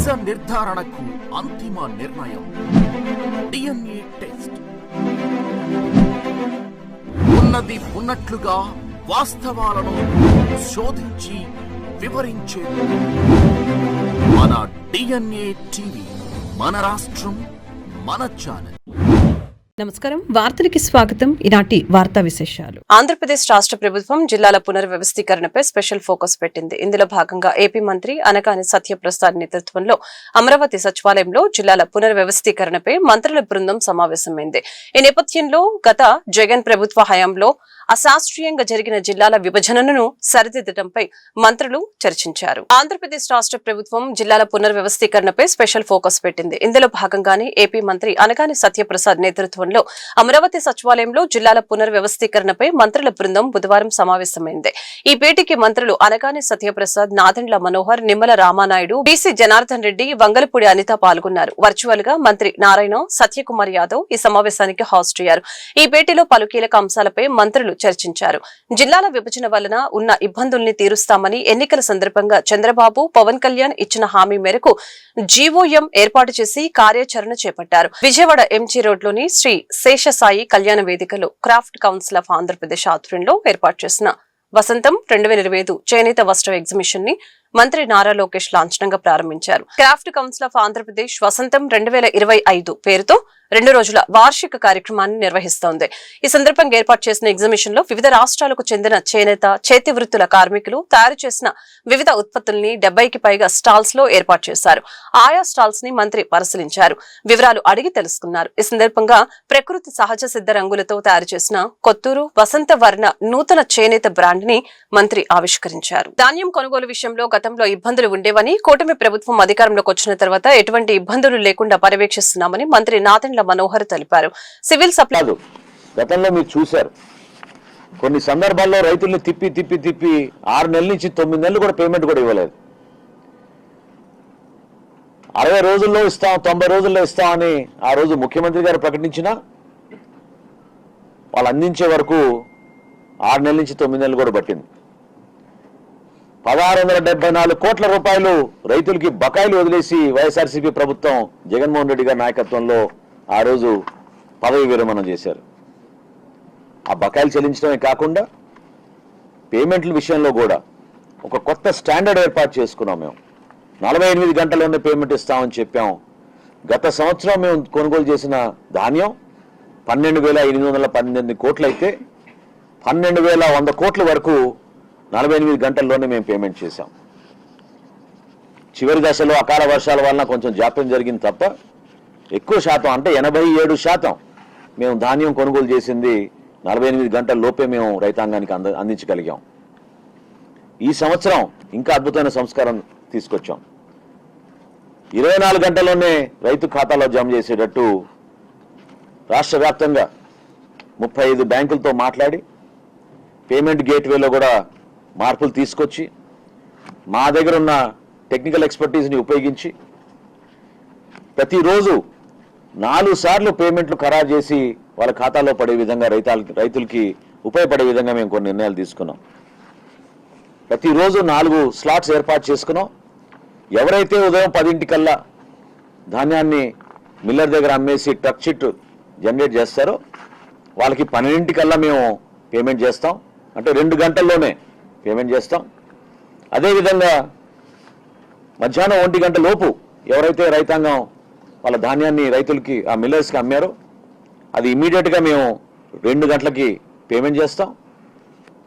నిజ నిర్ధారణకు అంతిమ నిర్ణయం డిఎన్ఏ టెస్ట్. ఉన్నది ఉన్నట్లుగా వాస్తవాలను శోధించి వివరించేది మన డిఎన్ఏ టీవీ. మన రాష్ట్రం, మన ఛానల్. నమస్కారం, వార్తలకి స్వాగతం. ఈనాటి వార్తా విశేషాలు. ఆంధ్రప్రదేశ్ రాష్ట్ర ప్రభుత్వం జిల్లాల పునర్వ్యవస్థీకరణపై స్పెషల్ ఫోకస్ పెట్టింది. ఇందులో భాగంగా ఏపీ మంత్రి అనగాని సత్యప్రసాద్ నేతృత్వంలో అమరావతి సచివాలయంలో జిల్లాల పునర్వ్యవస్థీకరణపై మంత్రుల బృందం సమావేశమైంది. ఈ నేపథ్యంలో గత జగన్ ప్రభుత్వ హయాంలో అశాస్త్రీయంగా జరిగిన జిల్లాల విభజనను సరిదిద్దడంపై మంత్రులు చర్చించారు. ఆంధ్రప్రదేశ్ రాష్ట్ర ప్రభుత్వం జిల్లాల పునర్వ్యవస్థీకరణపై స్పెషల్ ఫోకస్ పెట్టింది. ఇందులో భాగంగానే ఏపీ మంత్రి అనగాని సత్యప్రసాద్ నేతృత్వంలో అమరావతి సచివాలయంలో జిల్లాల పునర్వ్యవస్థీకరణపై మంత్రుల బృందం బుధవారం సమావేశమైంది. ఈ భేటీకి మంత్రులు అనగాని సత్యప్రసాద్, నాదెండ్ల మనోహర్, నిమ్మల రామానాయుడు, బీసీ జనార్దన్ రెడ్డి, వంగలపూడి అనిత పాల్గొన్నారు. వర్చువల్ గా మంత్రి నారాయణ, సత్యకుమార్ యాదవ్ ఈ సమావేశానికి హాజరయ్యారు. ఈ భేటీలో పలు కీలక అంశాలపై మంత్రులు చర్చించారు. జిల్లాల విభజన వలన ఉన్న ఇబ్బందుల్ని తీరుస్తామని ఎన్నికల సందర్భంగా చంద్రబాబు, పవన్ కళ్యాణ్ ఇచ్చిన హామీ మేరకు జీవోఎం ఏర్పాటు చేసి కార్యాచరణ చేపట్టారు. విజయవాడ ఎంజీ రోడ్లోని శ్రీ శేషసాయి కళ్యాణ వేదికలో క్రాఫ్ట్ కౌన్సిల్ ఆఫ్ ఆంధ్రప్రదేశ్ ఆధ్వర్యంలో ఏర్పాటు చేసిన వసంతం 2025 చేనేత వస్త్ర ఎగ్జిబిషన్ ని మంత్రి నారా లోకేష్ లాంఛనంగా ప్రారంభించారు. క్రాఫ్ట్ కౌన్సిల్ ఆఫ్ ఆంధ్రప్రదేశ్ వసంతం 2025 పేరుతో 2 రోజుల వార్షిక కార్యక్రమాన్ని నిర్వహిస్తోంది. ఈ సందర్భంగా ఏర్పాటు చేసిన ఎగ్జిబిషన్ లో వివిధ రాష్ట్రాలకు చెందిన చేనేత, చేతి వృత్తుల కార్మికులు తయారు చేసిన వివిధ ఉత్పత్తుల్ని 70కి పైగా స్టాల్స్ లో ఏర్పాటు చేశారు. ఆయా స్టాల్స్ ని మంత్రి పరిశీలించారు, వివరాలు అడిగి తెలుసుకున్నారు. ఈ సందర్భంగా ప్రకృతి సహజ సిద్ధ రంగులతో తయారు చేసిన కొత్తూరు వసంత వర్ణ నూతన చేనేత బ్రాండ్ ని మంత్రి ఆవిష్కరించారు. ధాన్యం కొనుగోలు విషయంలో గతంలో ఇబ్బందులు ఉండేవని, కూటమి ప్రభుత్వం అధికారంలోకి వచ్చిన తర్వాత ఎటువంటి ఇబ్బందులు లేకుండా పర్యవేక్షిస్తున్నామని మంత్రి నాదెండ్ల మనోహర్ తెలిపారు. సివిల్ సప్లై గతంలో మీరు చూశారు, కొన్ని సందర్భాల్లో రైతుల్ని తిప్పి 6 నెలల నుంచి 9 నెలలు కూడా పేమెంట్ కూడా ఇవ్వలేదు. 60 రోజుల్లో ఇస్తాం, 90 రోజుల్లో ఇస్తామని ఆ రోజు ముఖ్యమంత్రి గారు ప్రకటించినా వాళ్ళు అందించే వరకు 6 నెలల నుంచి 9 నెలలు కూడా పట్టింది. 1674 కోట్ల రూపాయలు రైతులకి బకాయిలు వదిలేసి వైఎస్ఆర్సీపీ ప్రభుత్వం జగన్మోహన్ రెడ్డి గారి నాయకత్వంలో ఆ రోజు పదవి విరమణ చేశారు. ఆ బకాయిలు చెల్లించడమే కాకుండా పేమెంట్ల విషయంలో కూడా ఒక కొత్త స్టాండర్డ్ ఏర్పాటు చేసుకున్నాం. మేము 48 గంటల్లోనే పేమెంట్ ఇస్తామని చెప్పాం. గత సంవత్సరం మేము కొనుగోలు చేసిన ధాన్యం 12,818 కోట్లు అయితే 12,100 కోట్ల వరకు 48 గంటల్లోనే మేము పేమెంట్ చేశాం. చివరి దశలో అకాల వర్షాల వలన కొంచెం జాప్యం జరిగింది తప్ప ఎక్కువ శాతం, అంటే 87% మేము ధాన్యం కొనుగోలు చేసింది 48 గంటల లోపే మేము రైతాంగానికి అందించగలిగాం. ఈ సంవత్సరం ఇంకా అద్భుతమైన సంస్కారం తీసుకొచ్చాం. 24 గంటల్లోనే రైతు ఖాతాలో జమ చేసేటట్టు రాష్ట్ర వ్యాప్తంగా 35 బ్యాంకులతో మాట్లాడి పేమెంట్ గేట్వేలో కూడా మార్పులు తీసుకొచ్చి మా దగ్గర ఉన్న టెక్నికల్ ఎక్స్పర్టీస్ని ఉపయోగించి ప్రతిరోజు 4 సార్లు పేమెంట్లు ఖరారు చేసి వాళ్ళ ఖాతాలో పడే విధంగా రైతులకి ఉపయోగపడే విధంగా మేము కొన్ని నిర్ణయాలు తీసుకున్నాం. ప్రతిరోజు 4 స్లాట్స్ ఏర్పాటు చేసుకున్నాం. ఎవరైతే ఉదయం 10 ధాన్యాన్ని మిల్లర్ దగ్గర అమ్మేసి ట్రక్ షీట్ జనరేట్ చేస్తారో వాళ్ళకి 12 మేము పేమెంట్ చేస్తాం. అంటే 2 గంటల్లోనే పేమెంట్ చేస్తాం. అదేవిధంగా మధ్యాహ్నం 1 గంట లోపు ఎవరైతే రైతాంగం వాళ్ళ ధాన్యాన్ని రైతులకి ఆ మిల్లర్స్కి అమ్మారో అది ఇమీడియట్గా మేము 2 గంటలకి పేమెంట్ చేస్తాం.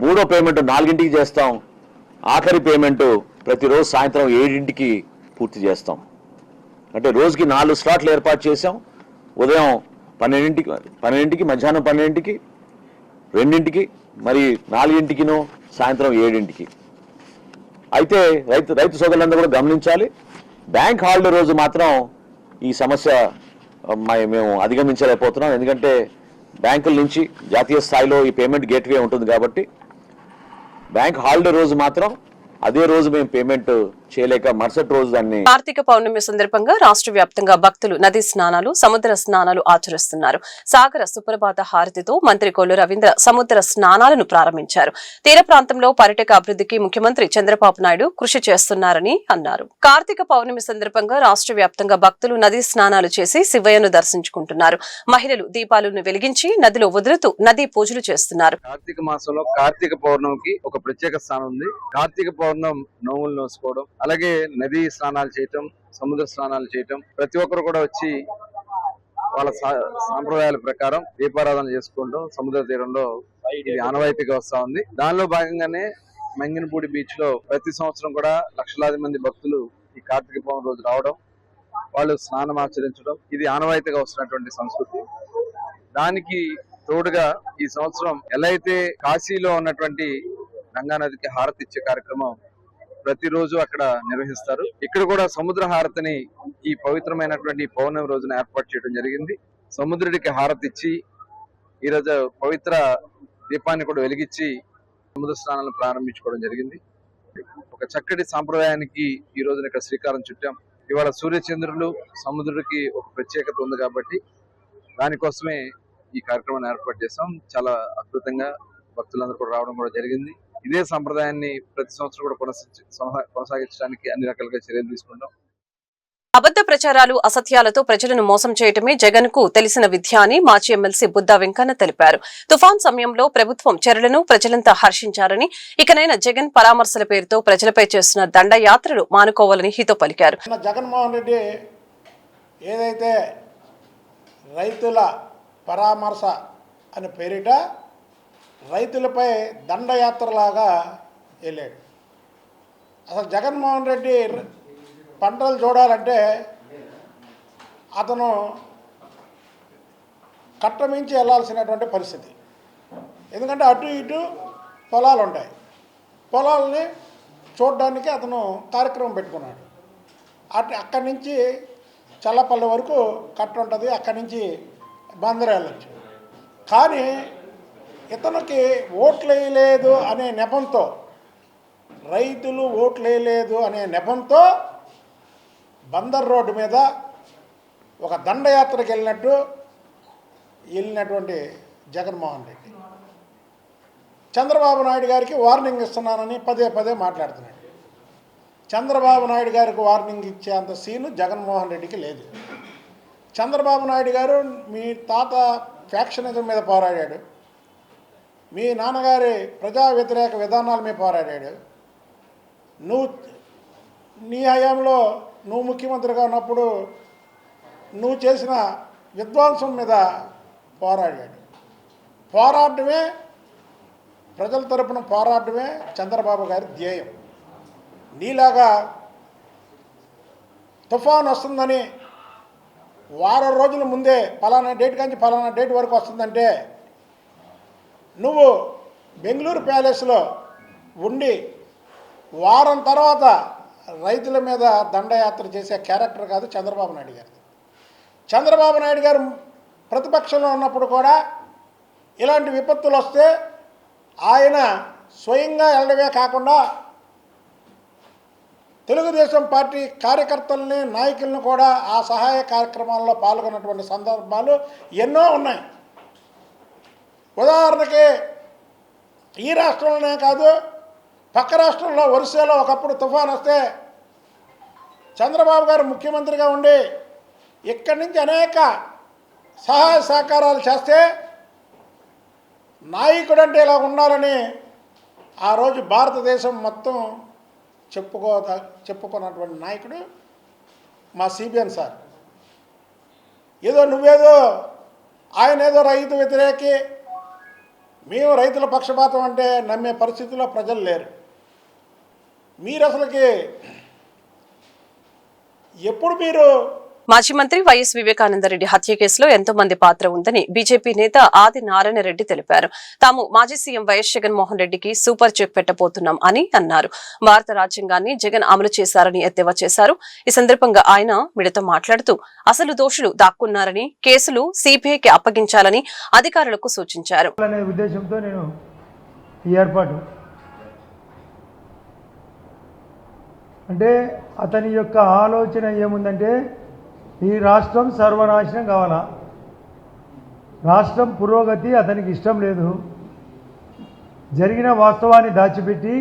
3వ పేమెంట్ 4ంటికి చేస్తాం. ఆఖరి పేమెంట్ ప్రతిరోజు సాయంత్రం 7ంటికి పూర్తి చేస్తాం. అంటే రోజుకి 4 స్లాట్లు ఏర్పాటు చేసాం. ఉదయం 12ంటికి, మధ్యాహ్నం 12ంటికి, 2ంటికి, మరి 4ంటికిను, సాయంత్రం 7ంటికి. అయితే రైతు సోదరులందరూ కూడా గమనించాలి, బ్యాంక్ హాలిడే రోజు మాత్రం ఈ సమస్య మేము అధిగమించలేకపోతున్నాం. ఎందుకంటే బ్యాంకుల నుంచి జాతీయ స్థాయిలో ఈ పేమెంట్ గేట్వే ఉంటుంది కాబట్టి బ్యాంక్ హాలిడే రోజు మాత్రం అదే రోజు మేము పేమెంట్ చేయలేక మరుసటి రోజు దాన్ని కార్తీక పౌర్ణమి సందర్భంగా రాష్ట్ర వ్యాప్తంగా భక్తులు నదీ స్నానాలు సముద్ర స్నానాలు ఆచరిస్తున్నారు. సాగర సుప్రభాత హారతితో మంత్రి కొల్లు రవీంద్ర సముద్ర స్నానాలను ప్రారంభించారు. తీర ప్రాంతంలో పర్యాటక అభివృద్ధికి ముఖ్యమంత్రి చంద్రబాబు నాయుడు కృషి చేస్తున్నారని అన్నారు. కార్తీక పౌర్ణమి సందర్భంగా రాష్ట్ర వ్యాప్తంగా భక్తులు నదీ స్నానాలు చేసి శివయ్యను దర్శించుకుంటున్నారు. మహిళలు దీపాలను వెలిగించి నదిలో వదులుతూ నదీ పూజలు చేస్తున్నారు. కార్తీక మాసంలో కార్తీక పౌర్ణమికి ఒక ప్రత్యేక స్థానం ఉంది. కార్తీక పౌర్ణమి నోములు నోసుకోవడం, అలాగే నదీ స్నానాలు చేయటం, సముద్ర స్నానాలు చేయటం, ప్రతి ఒక్కరు కూడా వచ్చి వాళ్ళ సాంప్రదాయాల ప్రకారం దీపారాధన చేసుకుంటాం. సముద్ర తీరంలో ఇది ఆనవాయితీగా వస్తా ఉంది. దానిలో భాగంగానే మంగినపూడి బీచ్ లో ప్రతి సంవత్సరం కూడా లక్షలాది మంది భక్తులు ఈ కార్తీక పౌర్ణమి రోజు రావడం, వాళ్ళు స్నానం ఆచరించడం, ఇది ఆనవాయితీగా వస్తున్నటువంటి సంస్కృతి. దానికి తోడుగా ఈ సంవత్సరం ఎలా అయితే కాశీలో ఉన్నటువంటి గంగా నదికి హారతి ఇచ్చే కార్యక్రమం ప్రతిరోజు అక్కడ నిర్వహిస్తారు. ఇక్కడ కూడా సముద్ర హారతిని ఈ పవిత్రమైనటువంటి పౌర్ణమి రోజున ఏర్పాటు చేయడం జరిగింది. సముద్రుడికి హారతి ఇచ్చి ఈరోజు పవిత్ర దీపాన్ని కూడా వెలిగించి సముద్ర స్నానాలను ప్రారంభించుకోవడం జరిగింది. ఒక చక్కటి సాంప్రదాయానికి ఈ రోజున ఇక్కడ శ్రీకారం చుట్టాం. ఇవాళ సూర్యచంద్రులు సముద్రుడికి ఒక ప్రత్యేకత ఉంది కాబట్టి దానికోసమే ఈ కార్యక్రమాన్ని ఏర్పాటు చేస్తాం. చాలా అద్భుతంగా భక్తులందరూ కూడా రావడం కూడా జరిగింది. ఇదే సంప్రదాయాన్ని ప్రతి సంవత్సరం కూడా కొనసాగించడానికి అన్ని రకాలుగా చర్యలు తీసుకుంటాం. అబద్ధ ప్రచారాలు అసత్యాలతో ప్రజలను మోసం చేయటమే జగన్ కు తెలిసిన విద్య అని మాజీ ఎమ్మెల్సీ బుద్దా వెంకన్న తెలిపారు. తుఫాన్ సమయంలో ప్రభుత్వం చర్యలను ప్రజలంతా హర్షించారని, ఇకనైనా జగన్ పరామర్శల పేరుతో ప్రజలపై చేస్తున్న దండయాత్రలు మానుకోవాలని హితో పలికారు. జగన్మోహన్ రెడ్డి ఏదైతే రైతుల పరామర్శ అని పేరిట రైతులపై దండయాత్రలాగా వెళ్ళాడు. అసలు జగన్మోహన్ రెడ్డి పంటలు చూడాలంటే అతను కట్టమించి వెళ్ళాల్సినటువంటి పరిస్థితి. ఎందుకంటే అటు ఇటు పొలాలు ఉంటాయి. పొలాలని చూడడానికి అతను కార్యక్రమం పెట్టుకున్నాడు. అక్కడి నుంచి చల్లపల్లి వరకు కట్ట ఉంటుంది, అక్కడి నుంచి బందరు వెళ్ళచ్చు. కానీ ఇతనికి ఓట్లు వేయలేదు అనే నెపంతో, రైతులు ఓట్లు వేయలేదు అనే నెపంతో బందర్ రోడ్డు మీద ఒక దండయాత్రకు వెళ్ళినటువంటి జగన్మోహన్ రెడ్డి చంద్రబాబు నాయుడు గారికి వార్నింగ్ ఇస్తున్నానని పదే పదే మాట్లాడుతున్నాడు. చంద్రబాబు నాయుడు గారికి వార్నింగ్ ఇచ్చే అంత సీను జగన్మోహన్ రెడ్డికి లేదు. చంద్రబాబు నాయుడు గారు మీ తాత ఫ్యాక్షనిజం మీద పోరాడాడు, మీ నాన్నగారి ప్రజా వ్యతిరేక విధానాల మీద పోరాడాడు. నీ హయాంలో నువ్వు ముఖ్యమంత్రిగా ఉన్నప్పుడు నువ్వు చేసిన విధ్వంసం మీద పోరాడాడు. పోరాడమే, ప్రజల తరపున పోరాడమే చంద్రబాబు గారి ధ్యేయం. నీలాగా తుఫాన్ వస్తుందని వారం రోజుల ముందే పలానా డేట్ నుంచి పలానా డేట్ వరకు వస్తుందంటే నువ్వు బెంగళూరు ప్యాలెస్లో ఉండి వారం తర్వాత రైతుల మీద దండయాత్ర చేసే క్యారెక్టర్ కాదు చంద్రబాబు నాయుడు గారు. చంద్రబాబు నాయుడు గారు ప్రతిపక్షంలో ఉన్నప్పుడు కూడా ఇలాంటి విపత్తులు వస్తే ఆయన స్వయంగా వెళ్ళడమే కాకుండా తెలుగుదేశం పార్టీ కార్యకర్తల్ని, నాయకులను కూడా ఆ సహాయ కార్యక్రమాల్లో పాల్గొన్నటువంటి సందర్భాలు ఎన్నో ఉన్నాయి. ఉదాహరణకి ఈ రాష్ట్రంలోనే కాదు, పక్క రాష్ట్రంలో ఒరిస్సాలో ఒకప్పుడు తుఫాన్ వస్తే చంద్రబాబు గారు ముఖ్యమంత్రిగా ఉండి ఇక్కడి నుంచి అనేక సహాయ సహకారాలు చేస్తే నాయకుడు అంటే ఇలా ఉండాలని ఆ రోజు భారతదేశం మొత్తం చెప్పుకున్నటువంటి నాయకుడు మా సిబిఎన్ సార్. ఏదో నువ్వేదో ఆయన ఏదో రైతు వ్యతిరేకి, మేము రైతుల పక్షపాతం అంటే నమ్మే పరిస్థితిలో ప్రజలు లేరు. మీరు అసలుకి ఎప్పుడు మీరు మాజీ మంత్రి వైఎస్ వివేకానందరెడ్డి హత్య కేసులో ఎంతో మంది పాత్ర ఉందని బీజేపీ నేత ఆది నారాయణ రెడ్డి తెలిపారు. తాము మాజీ సీఎం వైఎస్ జగన్మోహన్ రెడ్డికి సూపర్ చెక్ పెట్టబోతున్నాం అని అన్నారు. భారత రాజ్యాంగాన్ని జగన్ అమలు చేశారని ఎద్దేవా చేశారు. ఈ సందర్భంగా ఆయన మీడియాతో మాట్లాడుతూ అసలు దోషులు దాక్కున్నారని, కేసులు సిబిఐకి అప్పగించాలని అధికారులకు సూచించారు. అంటే అతని యొక్క ఆలోచన ఏముందంటే ఈ రాష్ట్రం సర్వనాశనం కావాలా, రాష్ట్రం పురోగతి అతనికి ఇష్టం లేదు. జరిగిన వాస్తవాన్ని దాచిపెట్టి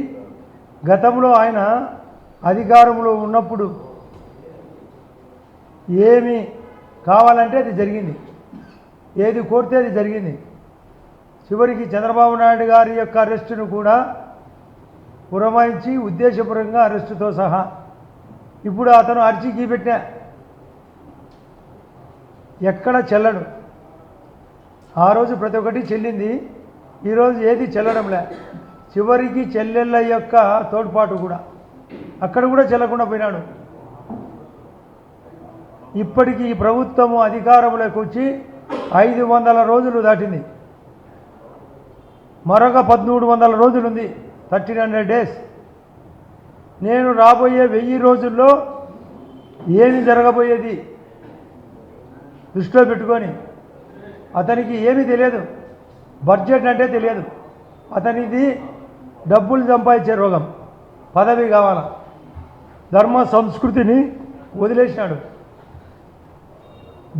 గతంలో ఆయన అధికారంలో ఉన్నప్పుడు ఏమి కావాలంటే అది జరిగింది, ఏది కోరితే అది జరిగింది. చివరికి చంద్రబాబు నాయుడు గారి యొక్క అరెస్టును కూడా పురమాయించి ఉద్దేశపూర్వకంగా అరెస్టుతో సహా ఇప్పుడు అతను అర్జీకి పెట్టిన ఎక్కడ చెల్లడు. ఆ రోజు ప్రతి ఒక్కటి చెల్లింది, ఈరోజు ఏది చెల్లడంలే. చివరికి చెల్లెళ్ళ యొక్క తోడ్పాటు కూడా అక్కడ కూడా చెల్లకుండా పోయినాడు. ఇప్పటికీ ఈ ప్రభుత్వము అధికారంలోకి వచ్చి 500 రోజులు దాటింది, మరొక 1300 రోజులు ఉంది, 1300 డేస్. నేను రాబోయే 1000 రోజుల్లో ఏమి జరగబోయేది దృష్టిలో పెట్టుకొని అతనికి ఏమీ తెలియదు, బడ్జెట్ అంటే తెలియదు. అతనిది డబ్బులు సంపాదించే రోగం, పదవి కావాలా, ధర్మ సంస్కృతిని వదిలేసినాడు,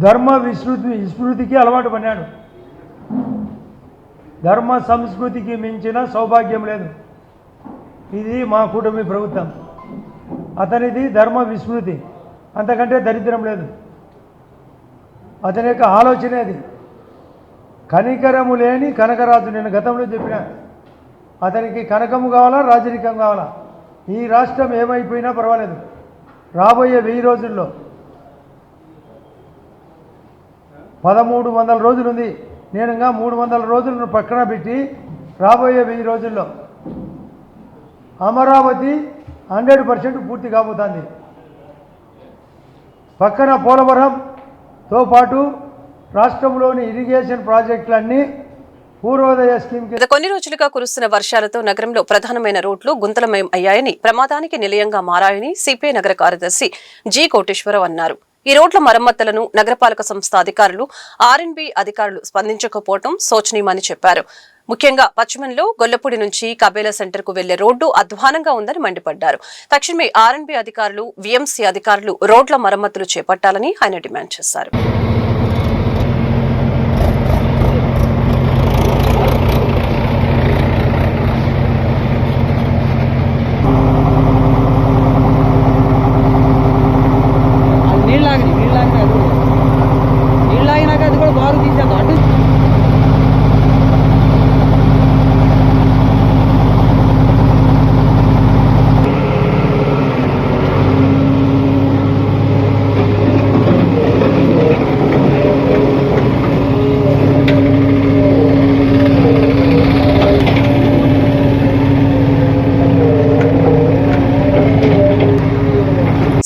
ధర్మ విస్మృతికి అలవాటు పడినాడు. ధర్మ సంస్కృతికి మించిన సౌభాగ్యం లేదు. ఇది మా కూటమి ప్రభుత్వం. అతనిది ధర్మ విస్మృతి, అంతకంటే దరిద్రం లేదు. అతని యొక్క ఆలోచనే అది. కనికరము లేని కనకరాజు. నేను గతంలో చెప్పిన అతనికి కనకము కావాలా, రాజరికం కావాలా. ఈ రాష్ట్రం ఏమైపోయినా పర్వాలేదు, రాబోయే 1000 రోజుల్లో 1300 రోజులు ఉంది. నేను ఇంకా 300 రోజులను పక్కన పెట్టి రాబోయే 1000 రోజుల్లో అమరావతి 100% పూర్తి కాబోతుంది. పక్కన పోలవరంతో పాటు రాష్ట్రంలోని ఇరిగేషన్ ప్రాజెక్టులన్నీ పూర్వోదయ స్కీమ్ గత కొన్ని రోజులుగా కురుస్తున్న వర్షాలతో నగరంలో ప్రధానమైన రోడ్లు గుంతలమయం అయ్యాయని, ప్రమాదానికి నిలయంగా మారాయని సిపిఐ నగర కార్యదర్శి జి కోటేశ్వరరావు అన్నారు. ఈ రోడ్ల మరమ్మతులను నగరపాలక సంస్థ అధికారులు, ఆర్ఎండ్బి అధికారులు స్పందించకపోవడం శోచనీయమని చెప్పారు. ముఖ్యంగా పశ్చిమంలో గొల్లపూడి నుంచి కబేలా సెంటర్ కు వెళ్లే రోడ్డు అధ్వానంగా ఉందని మండిపడ్డారు. తక్షణమే ఆర్ఎండ్బి అధికారులు, విఎంసీ అధికారులు రోడ్ల మరమ్మతులు చేపట్టాలని ఆయన డిమాండ్ చేశారు.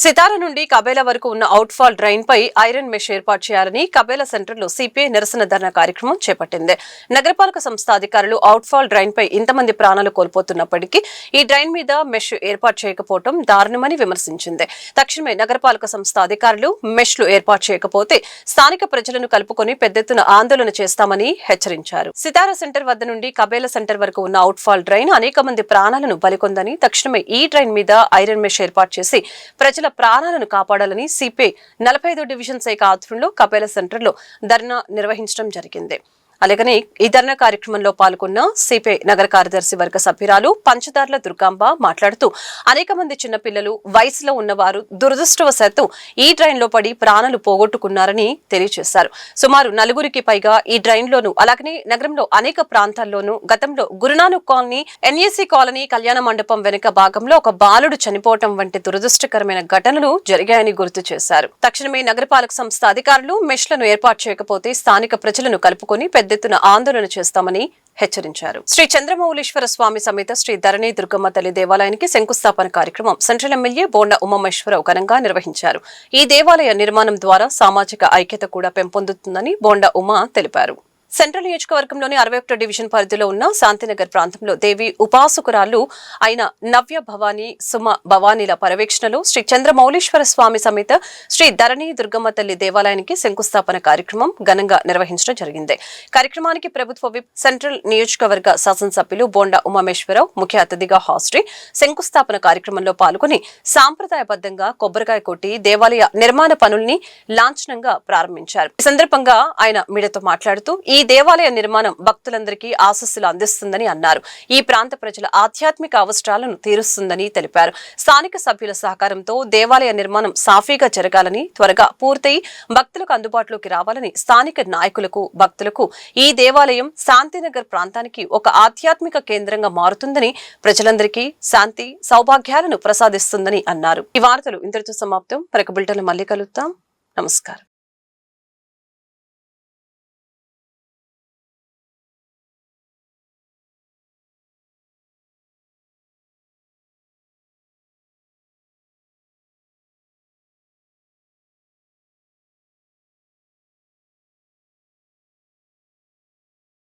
సితార నుండి కబేలా వరకు ఉన్న అవుట్ఫాల్ డ్రైన్ పై ఐరన్ మెష్ ఏర్పాటు చేయాలని కబేలా సెంటర్ లో సిపిఐ నిరసన ధర్నా కార్యక్రమం చేపట్టింది. నగరపాలక సంస్థ అధికారులు అవుట్ఫాల్ డ్రైన్ పై ఇంతమంది ప్రాణాలు కోల్పోతున్నప్పటికీ ఈ డ్రైన్ మీద మెష్ ఏర్పాటు చేయకపోవడం దారుణమని విమర్శించింది. తక్షణమే నగరపాలక సంస్థ అధికారులు మెష్లు ఏర్పాటు చేయకపోతే స్థానిక ప్రజలను కలుపుకొని పెద్ద ఎత్తున ఆందోళన చేస్తామని హెచ్చరించారు. సితార సెంటర్ వద్ద నుండి కబేలా సెంటర్ వరకు ఉన్న అవుట్ఫాల్ డ్రైన్ అనేక మంది ప్రాణాలను బలికొందని, తక్షణమే ఈ డ్రైన్ మీద ఐరన్ మెష్ ఏర్పాటు చేసి ప్రజల ప్రాణాలను కాపాడాలని సిపిఐ 45వ డివిజన్ శాఖ ఆధ్వర్యంలో కబేలా సెంటర్ లో ధర్నా నిర్వహించడం జరిగింది. అలాగనే ఈ ధర్నా కార్యక్రమంలో పాల్గొన్న సిపిఐ నగర కార్యదర్శి వర్గ సభ్యురాలు పంచదార్ల దుర్గాంబ మాట్లాడుతూ అనేక మంది చిన్నపిల్లలు, వయసులో ఉన్నవారు దురదృష్టవశాత్తు ఈ డ్రైన్ లో పడి ప్రాణాలు పోగొట్టుకున్నారని తెలియజేశారు. సుమారు 4గురికి పైగా ఈ డ్రైన్ లోను, అలాగనే నగరంలో అనేక ప్రాంతాల్లోనూ గతంలో గురునానక్ కాలనీ, ఎన్ఏసీ కాలనీ, కళ్యాణ మండపం వెనుక భాగంలో ఒక బాలుడు చనిపోవటం వంటి దురదృష్టకరమైన ఘటనలు జరిగాయని గుర్తు చేశారు. తక్షణమే నగరపాలక సంస్థ అధికారులు మెష్లను ఏర్పాటు చేయకపోతే స్థానిక ప్రజలను కలుపుకొని పెద్ద ఎత్తున ఆందోళన చేస్తామని హెచ్చరించారు. శ్రీ చంద్రమౌళీశ్వర స్వామి సమేత శ్రీ ధరణి దుర్గమ్మ తల్లి దేవాలయానికి శంకుస్థాపన కార్యక్రమం సెంట్రల్ ఎమ్మెల్యే బోండా ఉమామహేశ్వరరావు ఘనంగా నిర్వహించారు. ఈ దేవాలయ నిర్మాణం ద్వారా సామాజిక ఐక్యత కూడా పెంపొందుతుందని బోండా ఉమా తెలిపారు. సెంట్రల్ నియోజకవర్గంలోని 61 డివిజన్ పరిధిలో ఉన్న శాంతినగర్ ప్రాంతంలో దేవి ఉపాసకురాలు అయిన నవ్య భవానీ సుమ భవానీల పర్యవేక్షణలో శ్రీ చంద్రమౌళీశ్వర స్వామి సమేత శ్రీ ధరణి దుర్గమ్మ తల్లి దేవాలయానికి శంకుస్థాపన కార్యక్రమం ఘనంగా నిర్వహించడం జరిగింది. కార్యక్రమానికి ప్రభుత్వ విప్ సెంట్రల్ నియోజకవర్గ శాసనసభ్యులు బోండా ఉమామేశ్వరరావు ముఖ్య అతిథిగా హాజరై శంకుస్థాపన కార్యక్రమంలో పాల్గొని సాంప్రదాయబద్ధంగా కొబ్బరికాయ కొట్టి దేవాలయ నిర్మాణ పనుల్ని లాంఛనంగా ప్రారంభించారు. ఈ సందర్భంగా ఆయన మీడియాతో మాట్లాడుతూ ఈ దేవాలయ నిర్మాణం భక్తులందరికీ ఆశీస్సులు అందిస్తుందని అన్నారు. ఈ ప్రాంత ప్రజల ఆధ్యాత్మిక అవసరాలను తీరుస్తుందని తెలిపారు. స్థానిక సభ్యుల సహకారంతో దేవాలయ నిర్మాణం సాఫీగా జరగాలని, త్వరగా పూర్తయి భక్తులకు అందుబాటులోకి రావాలని స్థానిక నాయకులకు, భక్తులకు ఈ దేవాలయం శాంతినగర్ ప్రాంతానికి ఒక ఆధ్యాత్మిక కేంద్రంగా మారుతుందని, ప్రజలందరికీ శాంతి సౌభాగ్యాలను ప్రసాదిస్తుందని అన్నారు. ఈ వార్తలు ఇంతటితో సమాప్తం. మరొక బులెటిన్లో మళ్ళీ కలుద్దాం. నమస్కారం.